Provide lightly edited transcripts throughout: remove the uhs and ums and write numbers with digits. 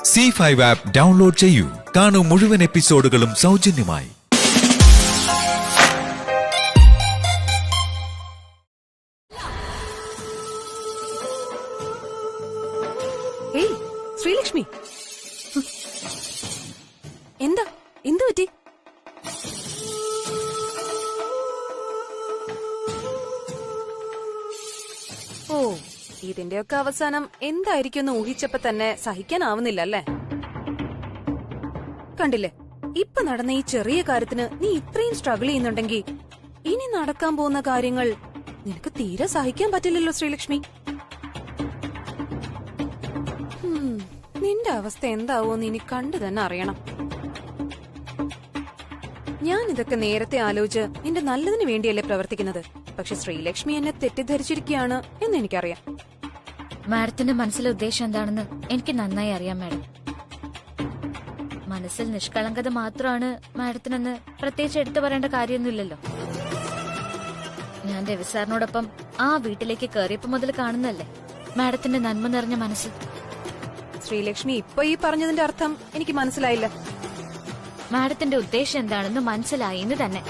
C5 app download ചെയ്യൂ. കാണൂ മുഴുവൻ എപ്പിസോഡുകളും സൗജന്യമായി. ഏയ് ശ്രീലക്ഷ്മി, എന്താ എന്ത് പറ്റി? ഓ, ഇതിന്റെയൊക്കെ അവസാനം എന്തായിരിക്കും ഊഹിച്ചപ്പോ തന്നെ സഹിക്കാനാവുന്നില്ല അല്ലേ? കണ്ടില്ലേ, ഇപ്പൊ നടന്ന ഈ ചെറിയ കാര്യത്തിന് നീ ഇത്രയും സ്ട്രഗിൾ ചെയ്യുന്നുണ്ടെങ്കിൽ ഇനി നടക്കാൻ പോകുന്ന കാര്യങ്ങൾ നിനക്ക് തീരെ സഹിക്കാൻ പറ്റില്ലല്ലോ ശ്രീലക്ഷ്മി. നിന്റെ അവസ്ഥ എന്താവോന്ന് ഇനി കണ്ടു തന്നെ അറിയണം. ഞാൻ ഇതൊക്കെ നേരത്തെ ആലോചിച്ച് നിന്റെ നല്ലതിന് വേണ്ടിയല്ലേ പ്രവർത്തിക്കുന്നത്. പക്ഷെ ശ്രീലക്ഷ്മി എന്നെ തെറ്റിദ്ധരിച്ചിരിക്കുകയാണ് എന്ന് എനിക്കറിയാം. മാഡത്തിന്റെ മനസ്സിലെ ഉദ്ദേശം എന്താണെന്ന് എനിക്ക് നന്നായി അറിയാം മാഡം. മനസ്സിൽ നിഷ്കളങ്കത മാത്രമാണ് മാഡത്തിനെന്ന് പ്രത്യേകിച്ച് എടുത്തു പറയേണ്ട കാര്യമൊന്നുമില്ലല്ലോ. ഞാൻ രവി സാറിനോടൊപ്പം ആ വീട്ടിലേക്ക് കയറിയപ്പോ മുതൽ കാണുന്നല്ലേ മാഡത്തിന്റെ നന്മ നിറഞ്ഞ മനസ്സ്. ശ്രീലക്ഷ്മി, ഇപ്പൊ ഈ പറഞ്ഞതിന്റെ അർത്ഥം എനിക്ക് മനസ്സിലായില്ല. മാഡത്തിന്റെ ഉദ്ദേശം എന്താണെന്ന് മനസ്സിലായി എന്ന് തന്നെ.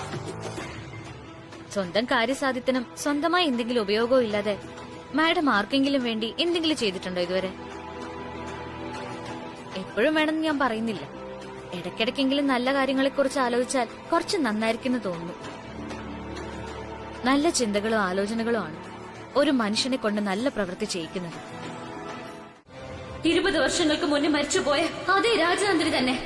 സ്വന്തം കാര്യസാധ്യത്തിനും സ്വന്തമായി എന്തെങ്കിലും ഉപയോഗവും ഇല്ലാതെ മാഡം ആർക്കെങ്കിലും വേണ്ടി എന്തെങ്കിലും ചെയ്തിട്ടുണ്ടോ ഇതുവരെ? എപ്പോഴും വേണമെന്ന് ഞാൻ പറയുന്നില്ല. ഇടയ്ക്കിടയ്ക്കെങ്കിലും നല്ല കാര്യങ്ങളെക്കുറിച്ച് ആലോചിച്ചാൽ കുറച്ച് നന്നായിരിക്കുമെന്ന് തോന്നുന്നു. നല്ല ചിന്തകളും ആലോചനകളും ആണ് ഒരു മനുഷ്യനെ കൊണ്ട് നല്ല പ്രവൃത്തി ചെയ്യിക്കുന്നത്. 20 വർഷങ്ങൾക്ക് മുന്നേ മരിച്ചുപോയ അതേ രാജതന്ത്രി തന്നെ.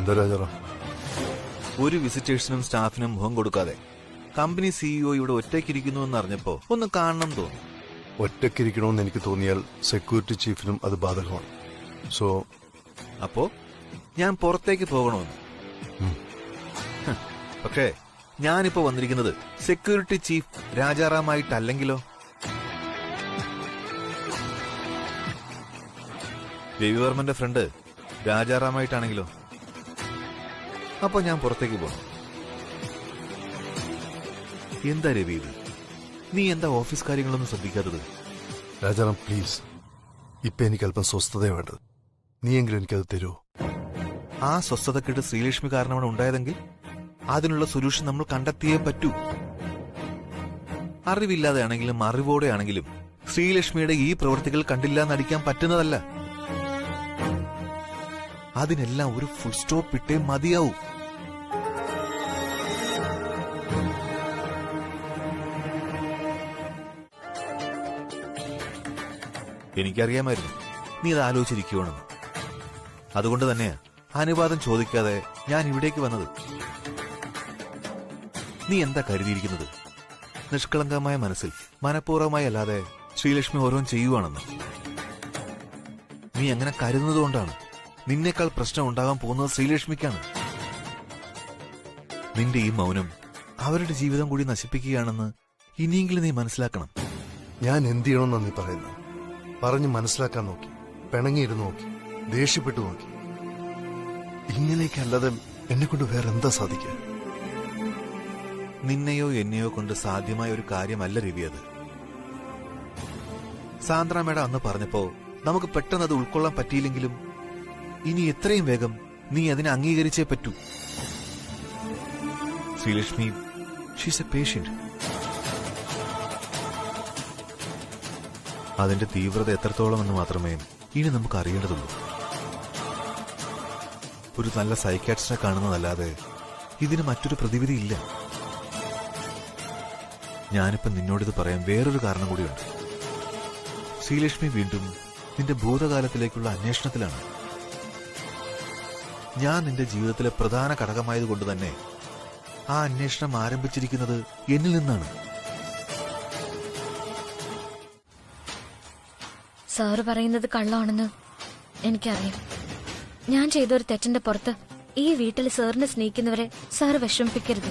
എന്താ രാജാറാം? ഒരു വിസിറ്റേഴ്സിനും സ്റ്റാഫിനും മുഖം കൊടുക്കാതെ കമ്പനി സിഇഒ ഇവിടെ ഒറ്റയ്ക്കിരിക്കുന്നു എന്ന് അറിഞ്ഞപ്പോ ഒന്ന് കാണണം തോന്നി. ഒറ്റയ്ക്കിരിക്കണമെന്ന് എനിക്ക് തോന്നിയാൽ സെക്യൂരിറ്റി ചീഫിനും അത് ബാധകമാണ്. സോ അപ്പോ ഞാൻ പുറത്തേക്ക് പോകണമെന്ന്. പക്ഷേ ഞാനിപ്പോ വന്നിരിക്കുന്നത് സെക്യൂരിറ്റി ചീഫ് രാജാറാമായിട്ടല്ലെങ്കിലോ? രവിവർമ്മന്റെ ഫ്രണ്ട് രാജാറാമായിട്ടാണെങ്കിലോ? അപ്പൊ ഞാൻ പുറത്തേക്ക് പോകണം. എന്താ രവി ഇത്? നീ എന്താ ഓഫീസ് കാര്യങ്ങളൊന്നും ശ്രദ്ധിക്കാത്തത്? രാജാറാം പ്ലീസ്, ഇപ്പൊ എനിക്ക് അല്പം സ്വസ്ഥത വേണ്ടത്. നീയെങ്കിലും എനിക്കത് തരുമോ? ആ സ്വസ്ഥതക്കെട്ട് ശ്രീലക്ഷ്മി കാരണമാണ് ഉണ്ടായതെങ്കിൽ അതിനുള്ള സൊല്യൂഷൻ നമ്മൾ കണ്ടെത്തിയേ പറ്റൂ. അറിവില്ലാതെ ആണെങ്കിലും അറിവോടെ ആണെങ്കിലും ശ്രീലക്ഷ്മിയുടെ ഈ പ്രവൃത്തികൾ കണ്ടില്ല നടിക്കാൻ പറ്റുന്നതല്ല. അതിനെല്ലാം ഒരു ഫുൾ സ്റ്റോപ്പ് ഇട്ടേ മതിയാവൂ. എനിക്കറിയാമായിരുന്നു നീ അത് ആലോചിച്ചിരിക്കുവാണെന്ന്. അതുകൊണ്ട് തന്നെയാ അനുവാദം ചോദിക്കാതെ ഞാൻ ഇവിടേക്ക് വന്നത്. നീ എന്താ കരുതിയിരിക്കുന്നത്? നിഷ്കളങ്കമായ മനസ്സിൽ മനഃപൂർവ്വമായി അല്ലാതെ ശ്രീലക്ഷ്മി ഓരോന്നും ചെയ്യുവാണെന്ന് നീ അങ്ങനെ കരുതുന്നതുകൊണ്ടാണ് നിന്നേക്കാൾ പ്രശ്നം ഉണ്ടാകാൻ പോകുന്നത് ശ്രീലക്ഷ്മിക്കാണ്. നിന്റെ ഈ മൗനം അവരുടെ ജീവിതം കൂടി നശിപ്പിക്കുകയാണെന്ന് ഇനിയെങ്കിലും നീ മനസ്സിലാക്കണം. ഞാൻ എന്ത് ചെയ്യണമെന്നാണ് നീ പറയുന്നത്? പറഞ്ഞ് മനസ്സിലാക്കാൻ നോക്കി, പിണങ്ങിയിരുന്നു നോക്കി, ദേഷ്യപ്പെട്ടു നോക്കി. ഇങ്ങനെയൊക്കെയല്ലാതെ എന്നെ കൊണ്ട് വേറെ എന്താ സാധിക്കുക? നിന്നെയോ എന്നെയോ കൊണ്ട് സാധ്യമായ ഒരു കാര്യമല്ല രവി അത്. സാന്ദ്ര മേഡം അന്ന് പറഞ്ഞപ്പോ നമുക്ക് പെട്ടെന്ന് അത് ഉൾക്കൊള്ളാൻ പറ്റിയില്ലെങ്കിലും ഇനി എത്രയും വേഗം നീ അതിനെ അംഗീകരിച്ചേ പറ്റൂ. Sreelakshmi, she's A patient. അതിന്റെ തീവ്രത എത്രത്തോളം എന്ന് മാത്രമേ ഇനി നമുക്ക് അറിയേണ്ടതുള്ളൂ. ഒരു നല്ല സൈക്കാട്രിസ്റ്റിനെ കാണുന്നതല്ലാതെ ഇതിന് മറ്റൊരു പ്രതിവിധിയില്ല. ഞാനിപ്പോ നിന്നോടിത് പറയാൻ വേറൊരു കാരണം കൂടിയുണ്ട്. ശ്രീലക്ഷ്മി വീണ്ടും നിന്റെ ഭൂതകാലത്തിലേക്കുള്ള അന്വേഷണത്തിലാണ്. ഞാൻ നിന്റെ ജീവിതത്തിലെ പ്രധാന ഘടകമായതുകൊണ്ട് തന്നെ ആ അന്വേഷണം ആരംഭിച്ചിരിക്കുന്നത് എന്നിൽ നിന്നാണ്. സാറ് പറയുന്നത് കള്ളമാണെന്ന് എനിക്കറിയാം. ഞാൻ ചെയ്തൊരു തെറ്റിന്റെ പുറത്ത് ഈ വീട്ടിൽ സാറിനെ സ്നേഹിക്കുന്നവരെ സാറ് വിഷമിപ്പിക്കരുത്.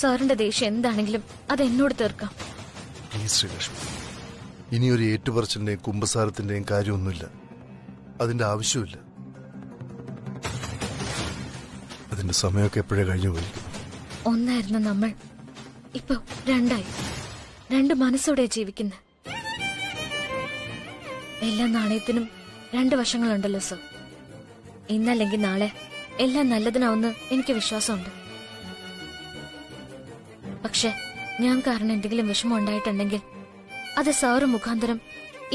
സാറിന്റെ ദേഷ്യം എന്താണെങ്കിലും അത് എന്നോട് തീർക്കാം. പ്ലീസ് ശ്രീലക്ഷ്മി, ഇനിയൊരു ഏറ്റുപറച്ചിന്റെയും കുമ്പസാരത്തിന്റെയും കാര്യമൊന്നുമില്ല. അതിന്റെ ആവശ്യമില്ല. അതിന്റെ സമയമൊക്കെ എപ്പോഴേ കഴിഞ്ഞു പോയി. ഒന്നായിരുന്നു നമ്മൾ, ഇപ്പൊ രണ്ടായി. രണ്ട് മനസ്സോടെ ജീവിക്കുന്നത്. എല്ലാ നാണയത്തിനും രണ്ട് വശങ്ങളുണ്ടല്ലോ സർ. ഇന്നല്ലെങ്കിൽ നാളെ എല്ലാം നല്ലതിനാവുന്ന എനിക്ക് വിശ്വാസമുണ്ട്. പക്ഷെ ഞാൻ കാരണം എന്തെങ്കിലും വിഷമം ഉണ്ടായിട്ടുണ്ടെങ്കിൽ അത് സാറ് മുഖാന്തരം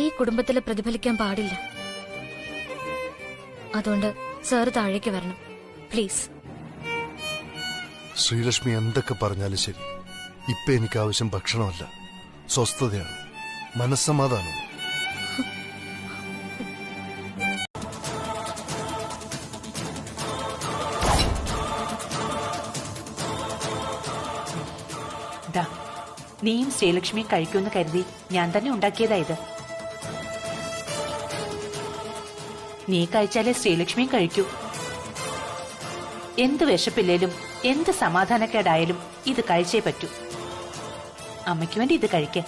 ഈ കുടുംബത്തിൽ പ്രതിഫലിക്കാൻ പാടില്ല. അതുകൊണ്ട് സാറ് താഴേക്ക് വരണം പ്ലീസ്. ശ്രീലക്ഷ്മി എന്തൊക്കെ പറഞ്ഞാലും ശരി, ഇപ്പൊ എനിക്ക് ആവശ്യം ഭക്ഷണമല്ല, സ്വസ്ഥതയാണ്, മനസ്സമാധാനം. നീയും ശ്രീലക്ഷ്മി കഴിക്കുമെന്ന് കരുതി ഞാൻ തന്നെ ഉണ്ടാക്കിയതായത്. നീ കഴിച്ചാലേ ശ്രീലക്ഷ്മിയും കഴിക്കൂ. എന്ത് വിശപ്പില്ലേലും എന്ത് സമാധാനക്കേടായാലും ഇത് കഴിച്ചേ പറ്റൂ. അമ്മയ്ക്ക് വേണ്ടി ഇത് കഴിക്കേ.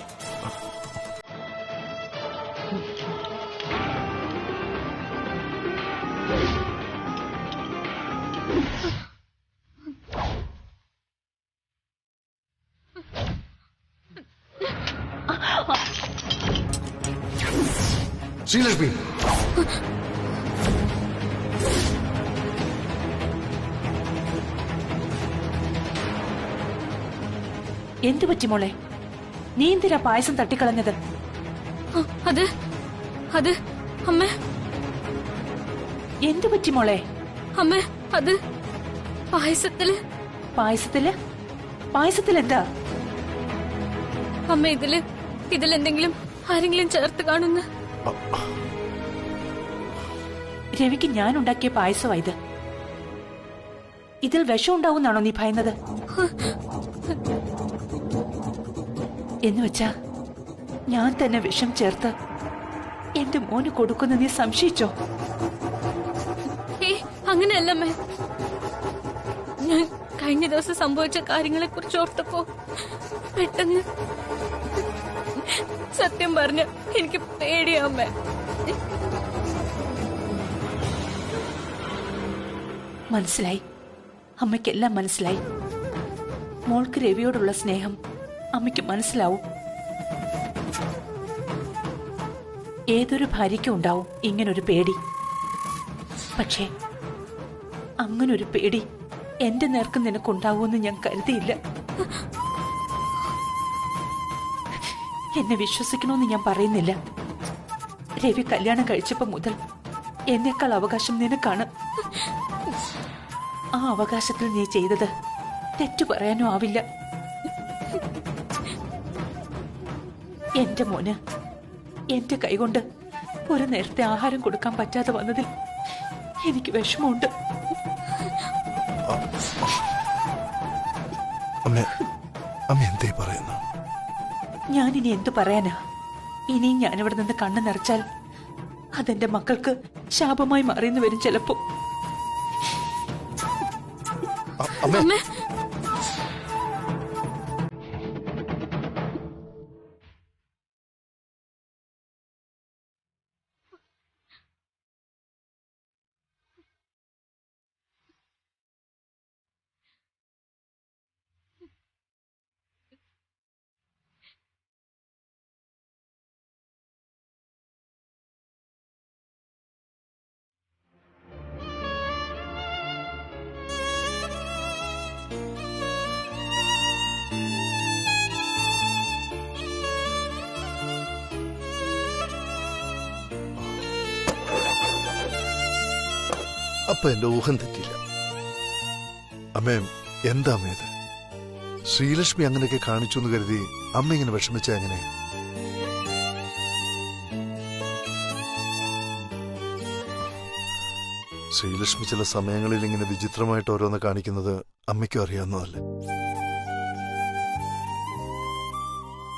ശ്രീലക്ഷ്മി, എന്തു പറ്റി മോളെ? നീ എന്തിനാ പായസം തട്ടിക്കളഞ്ഞത്? അത് അത് അമ്മ. എന്തു പറ്റി മോളെ? അമ്മ, അത് പായസത്തില്. പായസത്തില്? പായസത്തിലെന്താ അമ്മ? ഇതിലെന്തെങ്കിലും ആരെങ്കിലും ചേർത്ത് കാണുന്ന. രവിക്ക് ഞാൻ ഉണ്ടാക്കിയ പായസമാ ഇത്. ഇതിൽ വിഷം ഉണ്ടാവുന്നാണോ നീ ഭയന്നത്? എന്നുവെച്ചാ ഞാൻ തന്നെ വിഷം ചേർത്ത് എന്റെ മോന് കൊടുക്കുന്ന നീ സംശയിച്ചോ? അങ്ങനെയല്ലമ്മേ. ഞാൻ കഴിഞ്ഞ ദിവസം സംഭവിച്ച കാര്യങ്ങളെ കുറിച്ച് ഓർത്തപ്പോ പെട്ടെന്ന് സത്യം പറഞ്ഞ എനിക്ക് പേടിയാമ്മേ. മനസ്സിലായി, അമ്മയ്ക്കെല്ലാം മനസ്സിലായി. മോൾക്ക് രവിയോടുള്ള സ്നേഹം അമ്മയ്ക്ക് മനസ്സിലാവും. ഏതൊരു ഭാര്യയ്ക്കും ഉണ്ടാവും ഇങ്ങനൊരു പേടി. പക്ഷേ അങ്ങനൊരു പേടി എന്റെ നേർക്ക് നിനക്കുണ്ടാവുമെന്ന് ഞാൻ കരുതിയില്ല. എന്നെ വിശ്വസിക്കണമെന്ന് ഞാൻ പറയുന്നില്ല. രവി കല്യാണം കഴിച്ചപ്പോ മുതൽ എന്നേക്കാൾ അവകാശം നിനക്കാണ്. ആ അവകാശത്തിൽ നീ ചെയ്തത് തെറ്റു പറയാനോ ആവില്ല. എന്റെ മോന് എന്റെ കൈകൊണ്ട് ഒരു നേരത്തെ ആഹാരം കൊടുക്കാൻ പറ്റാതെ വന്നതിൽ എനിക്ക് വിഷമമുണ്ട്. അമ്മ എന്തേ പറയുന്നു? ഞാനിനി എന്തു പറയാനാ? ഇനിയും ഞാനിവിടെ നിന്ന് കണ്ണു നിറച്ചാൽ അതെന്റെ മക്കൾക്ക് ശാപമായി മാറിയെന്ന് വരും ചിലപ്പോ. അമ്മ, അപ്പൊ എന്റെ ഊഹം തെറ്റില്ല. അമ്മേ, എന്താ അമ്മ ഇത്? ശ്രീലക്ഷ്മി അങ്ങനെയൊക്കെ കാണിച്ചു എന്ന് കരുതി അമ്മ ഇങ്ങനെ വിഷമിച്ച എങ്ങനെ? ശ്രീലക്ഷ്മി ചില സമയങ്ങളിൽ ഇങ്ങനെ വിചിത്രമായിട്ട് ഓരോന്ന് കാണിക്കുന്നത് അമ്മയ്ക്കും അറിയാവുന്നതല്ലേ.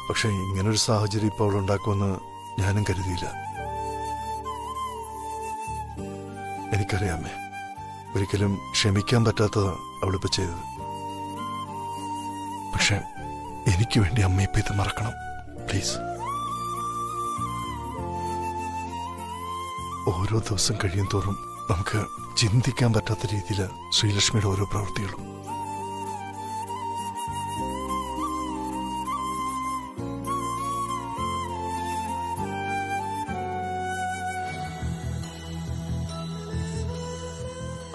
പക്ഷെ ഇങ്ങനൊരു സാഹചര്യം ഇപ്പോൾ അവൾ ഉണ്ടാക്കുമെന്ന് ഞാനും കരുതിയില്ല. എനിക്കറിയാമേ, ഒരിക്കലും ക്ഷമിക്കാൻ പറ്റാത്തതാ അവളിപ്പോ ചെയ്തത്. പക്ഷെ എനിക്ക് വേണ്ടി അമ്മ ഇപ്പൊ ഇത് മറക്കണം പ്ലീസ്. ഓരോ ദിവസം കഴിയും തോറും നമുക്ക് ചിന്തിക്കാൻ പറ്റാത്ത രീതിയിൽ ശ്രീലക്ഷ്മിയുടെ ഓരോ പ്രവൃത്തികളും.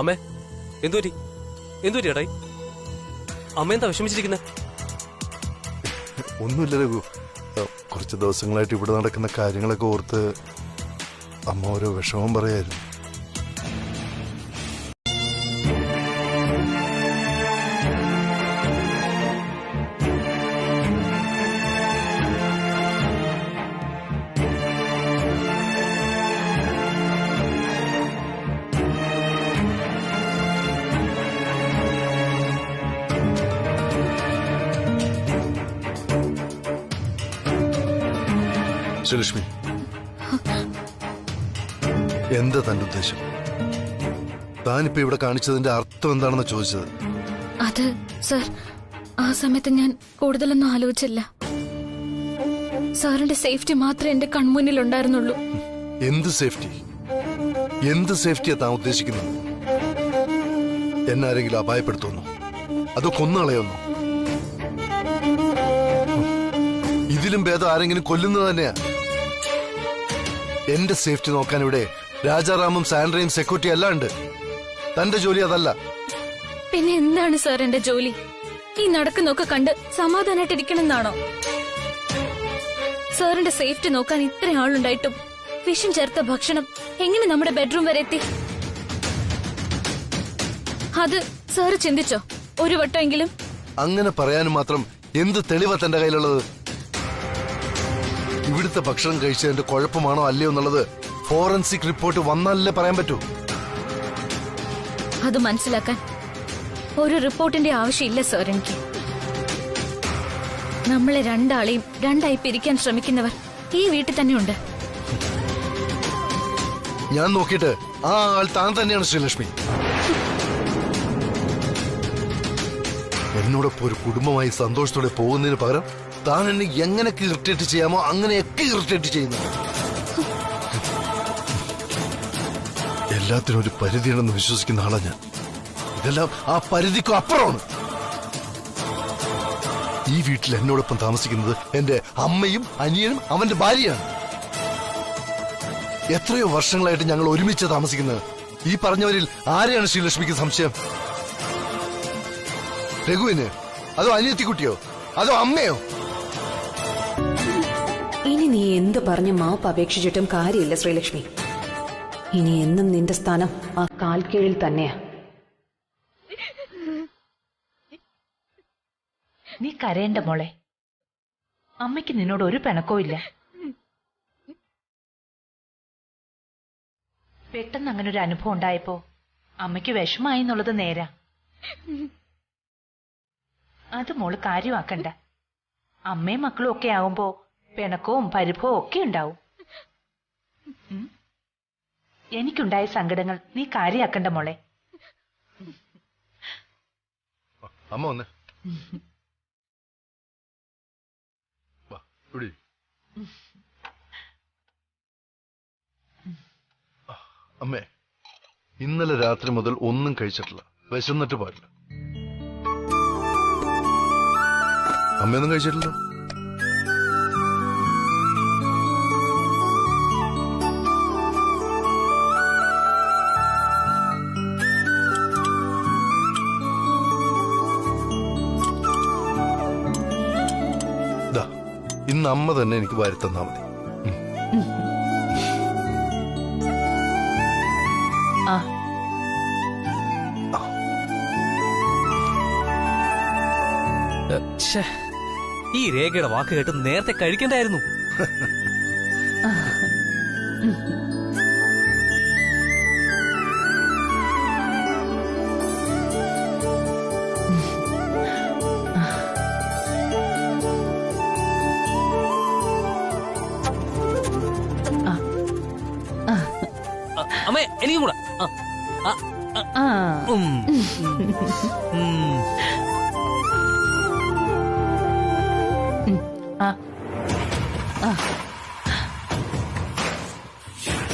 അമ്മേ എന്തുപറ്റി ഏട്ടായി? അമ്മ എന്താ വിഷമിച്ചിരിക്കുന്നത്? ഒന്നുമില്ല രഘു, കുറച്ച് ദിവസങ്ങളായിട്ട് ഇവിടെ നടക്കുന്ന കാര്യങ്ങളൊക്കെ ഓർത്ത് അമ്മ ഓരോ വിഷമം പറയായിരുന്നു. ശ്രീലക്ഷ്മി, എന്താ തന്റെ ഉദ്ദേശം? താനിപ്പോ ഇവിടെ കാണിച്ചതിന്റെ അർത്ഥം എന്താണെന്ന് ചോദിച്ചത്? അത് സർ, ആ സമയത്ത് ഞാൻ കൂടുതലൊന്നും ആലോചിച്ചില്ല. സാറിന്റെ സേഫ്റ്റി മാത്രമേ എന്റെ കൺമുന്നിൽ ഉണ്ടായിരുന്നുള്ളൂ. എന്ത് സേഫ്റ്റി? എന്ത് സേഫ്റ്റിയാ താൻ ഉദ്ദേശിക്കുന്നത്? എന്നാരെങ്കിലും അപായപ്പെടുത്തുന്നു? അതോ കൊന്നുകളയുന്നു? ഇതിലും ഭേദം ആരെങ്കിലും കൊല്ലുന്നത് തന്നെയാ. എന്റെ സേഫ്റ്റി നോക്കാൻ ഇവിടെ രാജാറാമും സാൻഡ്രയും സെക്യൂരിറ്റി എല്ലാം ഉണ്ട്. തന്റെ ജോലി അതല്ല. പിന്നെ എന്താണ് സാർ എന്റെ ജോലി? ഈ നടക്കുന്നൊക്കെ കണ്ട് സമാധാനായിട്ടിരിക്കണമെന്നാണോ? സാറിന്റെ സേഫ്റ്റി നോക്കാൻ ഇത്ര ആളുണ്ടായിട്ടും വിഷം ചേർത്ത ഭക്ഷണം എങ്ങനെ നമ്മുടെ ബെഡ്റൂം വരെ എത്തി? അത് സാറ് ചിന്തിച്ചോ ഒരു വട്ടമെങ്കിലും? അങ്ങനെ പറയാനും മാത്രം എന്ത് തെളിവാ തന്റെ കയ്യിലുള്ളത്? ഇവിടുത്തെ ഭക്ഷണം കഴിച്ചതിന്റെ കുഴപ്പമാണോ അല്ലയോ എന്നുള്ളത് ഫോറൻസിക് റിപ്പോർട്ട് വന്നാലല്ലേ പറയാൻ പറ്റൂ. അത് മനസ്സിലാക്കാൻ ഒരു റിപ്പോർട്ടിന്റെ ആവശ്യമില്ല സാർ എനിക്ക്. നമ്മളെ രണ്ടാളെയും രണ്ടായി പിരിക്കാൻ ശ്രമിക്കുന്നവർ ഈ വീട്ടിൽ തന്നെ ഉണ്ട്. ഞാൻ നോക്കിയിട്ട് ആ ആൾ താൻ തന്നെയാണ് ശ്രീലക്ഷ്മി. എന്നോടൊപ്പം ഒരു കുടുംബമായി സന്തോഷത്തോടെ പോകുന്നതിന് പകരം താൻ എന്നെ എങ്ങനെയൊക്കെ ഇറിറ്റേറ്റ് ചെയ്യാമോ അങ്ങനെയൊക്കെ ഇറിറ്റേറ്റ് ചെയ്യുന്നു. എല്ലാത്തിനും ഒരു പരിധിയാണെന്ന് വിശ്വസിക്കുന്ന ആളാ ഞാൻ. ഇതെല്ലാം ആ പരിധിക്കും അപ്പുറമാണ്. ഈ വീട്ടിൽ എന്നോടൊപ്പം താമസിക്കുന്നത് എന്റെ അമ്മയും അനിയനും അവന്റെ ഭാര്യയാണ്. എത്രയോ വർഷങ്ങളായിട്ട് ഞങ്ങൾ ഒരുമിച്ച് താമസിക്കുന്നത്. ഈ പറഞ്ഞവരിൽ ആരെയാണ് ശ്രീലക്ഷ്മിക്ക് സംശയം? രഘുവിന്? അതോ അനിയത്തിക്കുട്ടിയോ? അതോ അമ്മയോ? ഇനി നീ എന്ത് പറഞ്ഞ് മാപ്പ് അപേക്ഷിച്ചിട്ടും കാര്യമില്ല ശ്രീലക്ഷ്മി. ഇനി എന്നും നിന്റെ സ്ഥാനം ആ കാൽക്കീഴിൽ തന്നെയാ. നീ കരയണ്ട മോളെ. അമ്മയ്ക്ക് നിന്നോട് ഒരു പിണക്കവും ഇല്ല. പെട്ടെന്ന് അങ്ങനെ ഒരു അനുഭവം ഉണ്ടായപ്പോ അമ്മയ്ക്ക് വിഷമായി എന്നുള്ളത് നേരാ. അത് മോള് കാര്യമാക്കണ്ട. അമ്മയും മക്കളും ഒക്കെ ആവുമ്പോ പിണക്കവും പരിഭവവും ഒക്കെ ഉണ്ടാവും. എനിക്കുണ്ടായ സങ്കടങ്ങൾ നീ കാര്യമാക്കണ്ട മോളെ. അമ്മ വന്നേ. അമ്മേ, ഇന്നലെ രാത്രി മുതൽ ഒന്നും കഴിച്ചിട്ടില്ല. വിശന്നിട്ട് പാടില്ല. അമ്മയൊന്നും കഴിച്ചിട്ടില്ല? ഇന്ന് അമ്മ തന്നെ എനിക്ക് വാരി തന്നാ മതി. ഈ രേഖയുടെ വാക്ക് കേട്ട് നേരത്തെ കഴിക്കണ്ടായിരുന്നു. അമ്മേ എനിക്കും കൂടെ.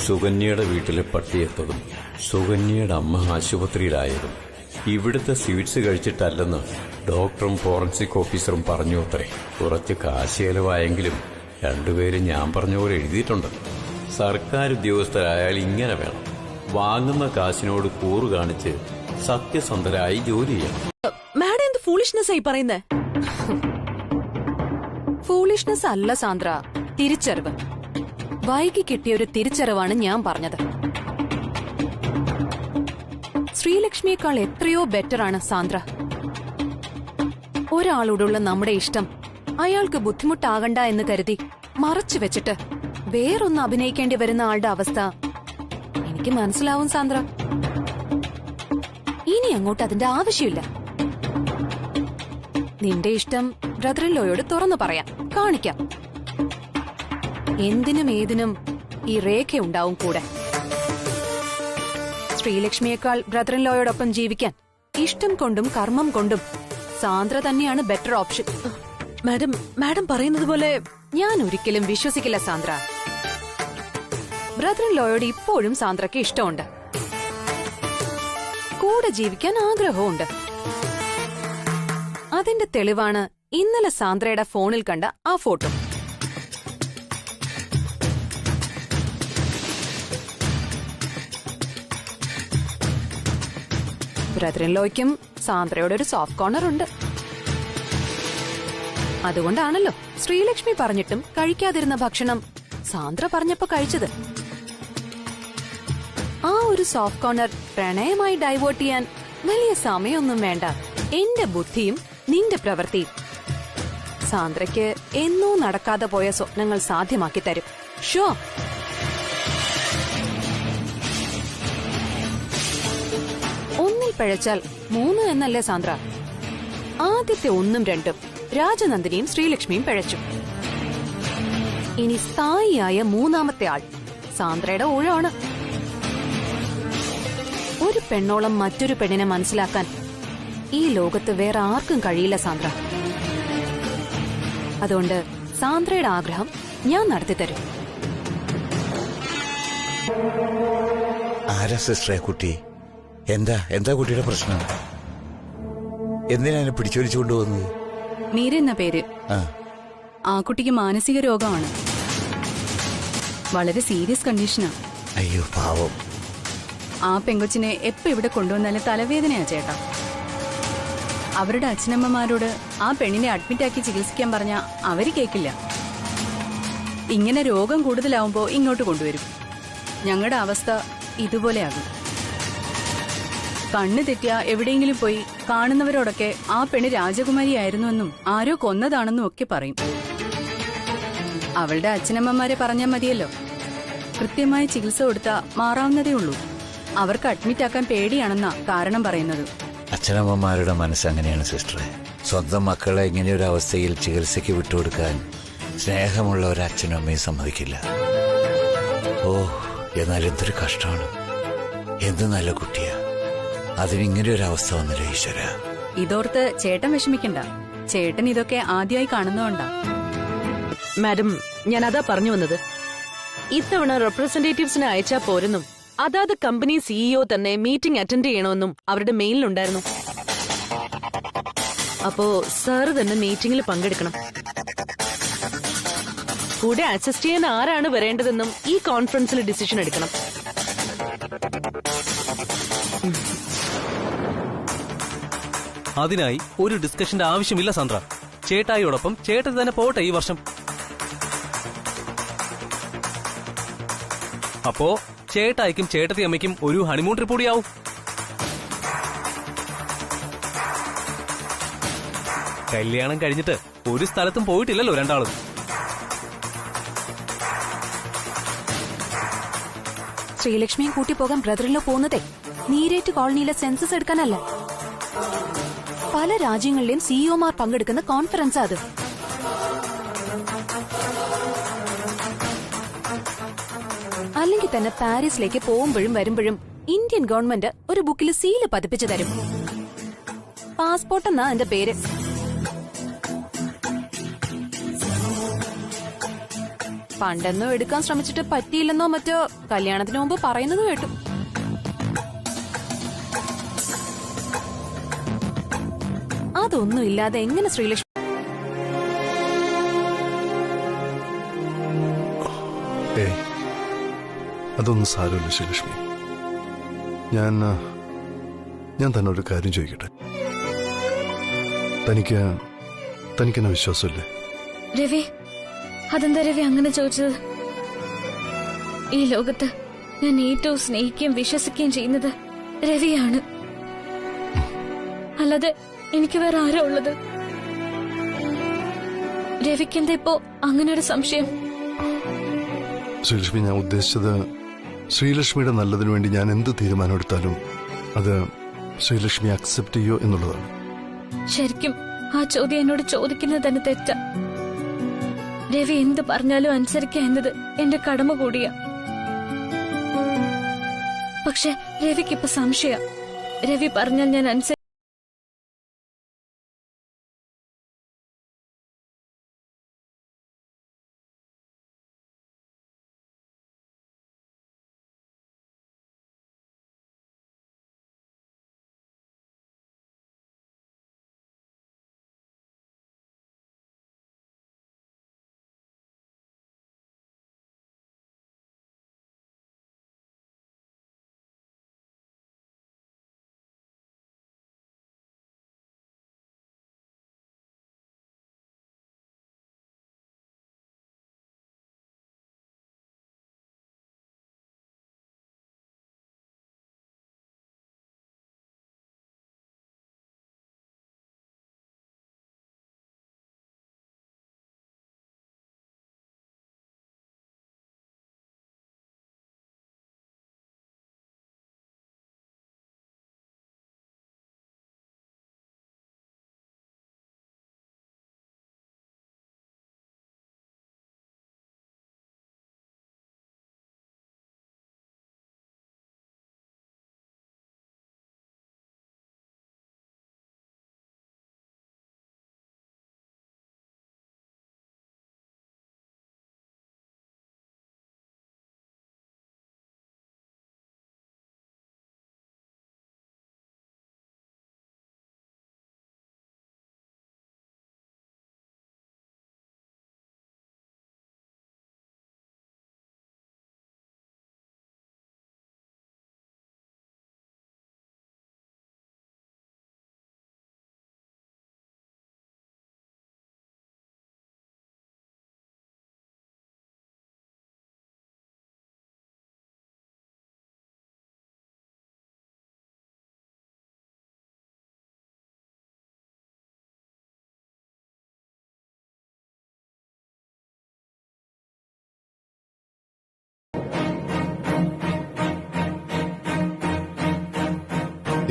സുകന്യയുടെ വീട്ടിലെ പട്ടിയെത്തതും സുകന്യയുടെ അമ്മ ആശുപത്രിയിലായതും ഇവിടുത്തെ സ്വീറ്റ്സ് കഴിച്ചിട്ടല്ലെന്ന് ഡോക്ടറും ഫോറൻസിക് ഓഫീസറും പറഞ്ഞു അത്രേ. കുറച്ച് കാശ് ചെലവായെങ്കിലും രണ്ടുപേരും ഞാൻ പറഞ്ഞ പോലെ എഴുതിയിട്ടുണ്ട്. സർക്കാർ ഉദ്യോഗസ്ഥരായാൽ ഇങ്ങനെ വേണം, വാങ്ങുന്ന കാശിനോട് കൂറ് കാണിച്ച് സത്യസന്ധരായി ജോലി ചെയ്യണം. മാഡം എന്ത് ഫൂളിഷ്നെസ് ആയി പറയുന്നേ? ഫൂളിഷ്നെസ് അല്ല സാന്ദ്ര, തിരിച്ചറിവ്. വൈകി കിട്ടിയ ഒരു തിരിച്ചറിവാണ് ഞാൻ പറഞ്ഞത്. ശ്രീലക്ഷ്മിയേക്കാൾ എത്രയോ ബെറ്ററാണ് സാന്ദ്ര. ഒരാളോടുള്ള നമ്മുടെ ഇഷ്ടം അയാൾക്ക് ബുദ്ധിമുട്ടാകണ്ട എന്ന് കരുതി മറച്ചു വെച്ചിട്ട് വേറൊന്ന് അഭിനയിക്കേണ്ടി വരുന്ന ആളുടെ അവസ്ഥ എനിക്ക് മനസ്സിലാവും സാന്ദ്ര. ഇനി അങ്ങോട്ട് അതിന്റെ ആവശ്യമില്ല. നിന്റെ ഇഷ്ടം ബ്രദർ ഇൻ ലോയോട് തുറന്നു പറയാം, കാണിക്കാം. എന്തിനും ഏതിനും ഈ രേഖയുണ്ടാവും കൂടെ. ശ്രീലക്ഷ്മിയേക്കാൾ ബ്രദർ ഇൻ ലോയോടൊപ്പം ജീവിക്കാൻ ഇഷ്ടം കൊണ്ടും കർമ്മം കൊണ്ടും സാന്ദ്ര തന്നെയാണ് ബെറ്റർ ഓപ്ഷൻ. മാഡം പറയുന്നത് പോലെ ഞാൻ ഒരിക്കലും വിശ്വസിക്കില്ല സാന്ദ്ര. ബ്രദർ ഇൻ ലോയോട് ഇപ്പോഴും സാന്ദ്രയ്ക്ക് ഇഷ്ടമുണ്ട്, കൂടെ ജീവിക്കാൻ ആഗ്രഹമുണ്ട്. അതിന്റെ തെളിവാണ് ഇന്നലെ സാന്ദ്രയുടെ ഫോണിൽ കണ്ട ആ ഫോട്ടോ. ബ്രദർ ഇൻ ലോയ്ക്കും സാന്ദ്രയുടെ ഒരു സോഫ്റ്റ് കോർണർ ഉണ്ട്. അതുകൊണ്ടാണല്ലോ ശ്രീലക്ഷ്മി പറഞ്ഞിട്ടും കഴിക്കാതിരുന്ന ഭക്ഷണം സാന്ദ്ര പറഞ്ഞപ്പോ കഴിച്ചത്. ആ ഒരു സോഫ്റ്റ് കോർണർ പ്രണയമായി ഡൈവേർട്ട് ചെയ്യാൻ വലിയ സമയമൊന്നും വേണ്ട. എന്റെ ബുദ്ധിയും നിന്റെ പ്രവൃത്തിയും സാന്ദ്രയ്ക്ക് എന്നോ നടക്കാതെ പോയ സ്വപ്നങ്ങൾ സാധ്യമാക്കി തരും. ഷോ ഒന്നിൽ പിഴച്ചാൽ 3 എന്നല്ലേ സാന്ദ്ര? ആദ്യത്തെ 1ഉം 2ഉം രാജനന്ദിനിയും ശ്രീലക്ഷ്മിയും പിഴച്ചു. ഇനി സ്ഥായിയായ 3ാമത്തെ ആൾ സാന്ദ്രയുടെ ഊഴമാണ്. ഒരു പെണ്ണോളം മറ്റൊരു പെണ്ണിനെ മനസ്സിലാക്കാൻ ഈ ലോകത്ത് വേറെ ആർക്കും കഴിയില്ല സാന്ദ്ര. അതുകൊണ്ട് സാന്ദ്രയുടെ ആഗ്രഹം ഞാൻ നടത്തിത്തരും. ആരാ സിസ്റ്ററെ കുട്ടി? എന്താ കുട്ടിയുടെ പ്രശ്നം? എന്തിനാ പിടിച്ചൊലിച്ചു കൊണ്ടുപോകുന്നത്? മീര എന്ന പേര്. ആ കുട്ടിക്ക് മാനസിക രോഗമാണ്, വളരെ സീരിയസ് കണ്ടീഷനാ. അയ്യോ പാവം. ആ പെങ്കൊച്ചിനെ എപ്പോ ഇവിടെ കൊണ്ടുവന്നാലും തലവേദനയാ ചേട്ടാ. അവരുടെ അച്ഛനമ്മമാരോട് ആ പെണ്ണിനെ അഡ്മിറ്റാക്കി ചികിത്സിക്കാൻ പറഞ്ഞാ അവര് കേക്കില്ല. ഇങ്ങനെ രോഗം കൂടുതലാവുമ്പോ ഇങ്ങോട്ട് കൊണ്ടുവരും. ഞങ്ങളുടെ അവസ്ഥ ഇതുപോലെയാകും. കണ്ണ് തെറ്റിയ എവിടെയെങ്കിലും പോയി കാണുന്നവരോടൊക്കെ ആ പെണ്ണ് രാജകുമാരിയായിരുന്നുവെന്നും ആരോ കൊന്നതാണെന്നും ഒക്കെ പറയും. അവളുടെ അച്ഛനമ്മമാരെ പറഞ്ഞാൽ മതിയല്ലോ. കൃത്യമായ ചികിത്സ കൊടുത്താൽ മാറാവുന്നതേ ഉള്ളൂ. അവർക്ക് അഡ്മിറ്റാക്കാൻ പേടിയാണെന്നാ കാരണം പറയുന്നത്. അച്ഛനമ്മമാരുടെ മനസ്സങ്ങനെയാണ് സിസ്റ്ററെ. സ്വന്തം മക്കളെ ഇങ്ങനെയൊരു അവസ്ഥയിൽ ചികിത്സയ്ക്ക് വിട്ടുകൊടുക്കാൻ സ്നേഹമുള്ള ഒരു അച്ഛനും അമ്മയും സമ്മതിക്കില്ല. ഓ, എന്നാൽ എന്തൊരു കഷ്ടമാണ്. എന്ത് നല്ല കുട്ടിയാ, അതിനിങ്ങനെയൊരു അവസ്ഥ വന്നില്ല ഈശ്വര. ഇതോർത്ത് ചേട്ടൻ വിഷമിക്കണ്ട. ചേട്ടൻ ഇതൊക്കെ ആദ്യമായി കാണുന്നോണ്ടാ. മാഡം, ഞാൻ അതാ പറഞ്ഞു വന്നത്. ഇത്തവണ റെപ്രസെന്റേറ്റീവ്സിനെ അയച്ചാ പോരെന്നും അതാത് കമ്പനി സിഇഒ തന്നെ മീറ്റിംഗ് അറ്റൻഡ് ചെയ്യണമെന്നും അവരുടെ മെയിലുണ്ടായിരുന്നു. അപ്പോ സാറ് തന്നെ മീറ്റിംഗിൽ പങ്കെടുക്കണം. കൂടെ അസിസ്റ്റ് ചെയ്യാൻ ആരാണ് വരേണ്ടതെന്നും ഈ കോൺഫറൻസിൽ ഡിസിഷൻ എടുക്കണം. അതിനായി ഒരു ഡിസ്കഷന്റെ ആവശ്യമില്ല സാന്ദ്ര. ചേട്ടായിയോടൊപ്പം ചേട്ടൻ തന്നെ പോട്ടെ ഈ വർഷം. അപ്പോ ചേട്ടായിക്കും ചേട്ടത്തി അമ്മയ്ക്കും ഒരു ഹണിമൂൺ ട്രിപ്പ് കൂടിയാവും. കല്യാണം കഴിഞ്ഞിട്ട് ഒരു സ്ഥലത്തും പോയിട്ടില്ലല്ലോ രണ്ടാളും. ശ്രീലക്ഷ്മിയെ കൂട്ടി പോകാൻ ബ്രദറിലോ പോകുന്നതേ നീരേറ്റ് കോളനിയിലെ സെൻസസ് എടുക്കാനല്ല. പല രാജ്യങ്ങളിലെയും സിഇഒമാർ പങ്കെടുക്കുന്ന കോൺഫറൻസ് അത്. അല്ലെങ്കിൽ തന്നെ പാരീസിലേക്ക് പോകുമ്പോഴും വരുമ്പോഴും ഇന്ത്യൻ ഗവൺമെന്റ് ഒരു ബുക്കിൽ സീല് പതിപ്പിച്ചു തരും. പാസ്പോർട്ട് എന്നാ എന്റെ പേര്. പണ്ടെന്നോ എടുക്കാൻ ശ്രമിച്ചിട്ട് പറ്റിയില്ലെന്നോ മറ്റോ കല്യാണത്തിന് മുമ്പ് പറയുന്നത് കേട്ടു. അതൊന്നും ഇല്ലാതെ എങ്ങനെ ശ്രീലക്ഷ്മി? അതൊന്നും സാരമില്ല ശ്രീലക്ഷ്മി. ഞാൻ തന്നെ ഒരു കാര്യം ചോദിക്കട്ടെ. തനിക്കെന്നെ വിശ്വാസമില്ലേ? രവി, അതെന്താ രവി അങ്ങനെ ചോദിച്ചത്? ഈ ലോകത്ത് ഞാൻ ഏറ്റവും സ്നേഹിക്കുകയും വിശ്വസിക്കുകയും ചെയ്യുന്നത് രവിയാണ്. അല്ലാതെ എനിക്ക് വേറെ ആരാ ഉള്ളത്? രവിക്കെന്താ ഇപ്പോ അങ്ങനെ ഒരു സംശയം? ശ്രീലക്ഷ്മി, ഞാൻ ഉദ്ദേശിച്ചത് ശ്രീലക്ഷ്മിയുടെ നല്ലതിനു വേണ്ടി ഞാൻ എന്ത് തീരുമാനം എടുത്താലും അത് ശ്രീലക്ഷ്മി അക്സെപ്റ്റ് ചെയ്യോ എന്നുള്ളതാണ്. ശരിക്കും ആ ചോദ്യം എന്നോട് ചോദിക്കുന്നത് തന്നെ തെറ്റാ. രവി എന്ത് പറഞ്ഞാലും അനുസരിക്കുക എന്നത് എന്റെ കടമ കൂടിയാ. പക്ഷെ രവിക്കിപ്പോ സംശയ. രവി പറഞ്ഞാൽ ഞാൻ അനുസരിക്കും.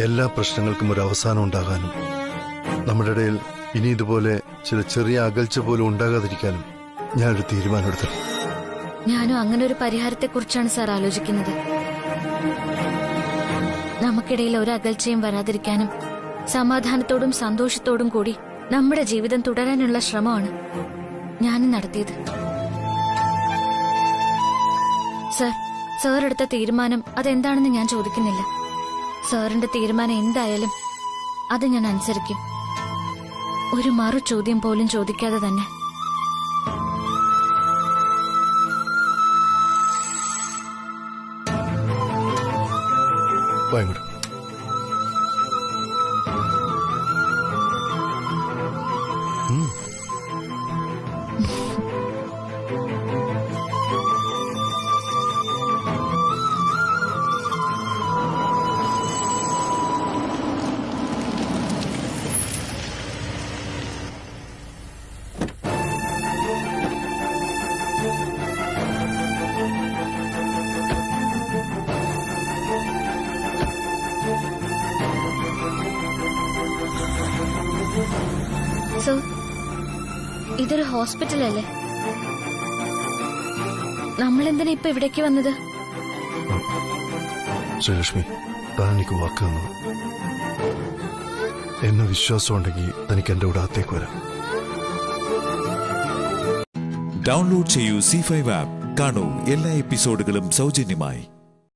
എല്ലാ പ്രശ്നങ്ങൾക്കും ഒരു അവസാനം ഉണ്ടാകാനും നമ്മുടെ ഇടയിൽ ഇനി ഇതുപോലെ ചില ചെറിയ അകൽച്ച പോലും ഉണ്ടാകാതിരിക്കാനും ഞാനൊരു തീരുമാനമെടുത്തു. ഞാനും അങ്ങനെ ഒരു പരിഹാരത്തെക്കുറിച്ചാണ് സാർ ആലോചിക്കുന്നത്. നമുക്കിടയിൽ ഒരു അകൽച്ചയും വരാതിരിക്കാനും സമാധാനത്തോടും സന്തോഷത്തോടും കൂടി നമ്മുടെ ജീവിതം തുടരാനുള്ള ശ്രമമാണ് ഞാനും നടത്തിയത്. സാർ എടുത്ത തീരുമാനം അതെന്താണെന്ന് ഞാൻ ചോദിക്കുന്നില്ല. സാറിന്റെ തീരുമാനം എന്തായാലും അത് ഞാൻ അനുസരിക്കും. ഒരു മറു ചോദ്യം പോലും ചോദിക്കാതെ തന്നെ. സോ ഇതൊരു ഹോസ്പിറ്റലല്ലേ? നമ്മളെന്തിനാ ഇപ്പൊ ഇവിടേക്ക് വന്നത്? ശ്രീലക്ഷ്മി, താൻ എനിക്ക് വാക്ക് തന്നു. എന്നെ വിശ്വാസം ഉണ്ടെങ്കിൽ തനിക്ക് എന്റെ കൂടെ അകത്തേക്ക് വരാം. ഡൗൺലോഡ് ചെയ്യൂ C5 ആപ്പ്. കാണൂ എല്ലാ എപ്പിസോഡുകളും സൗജന്യമായി.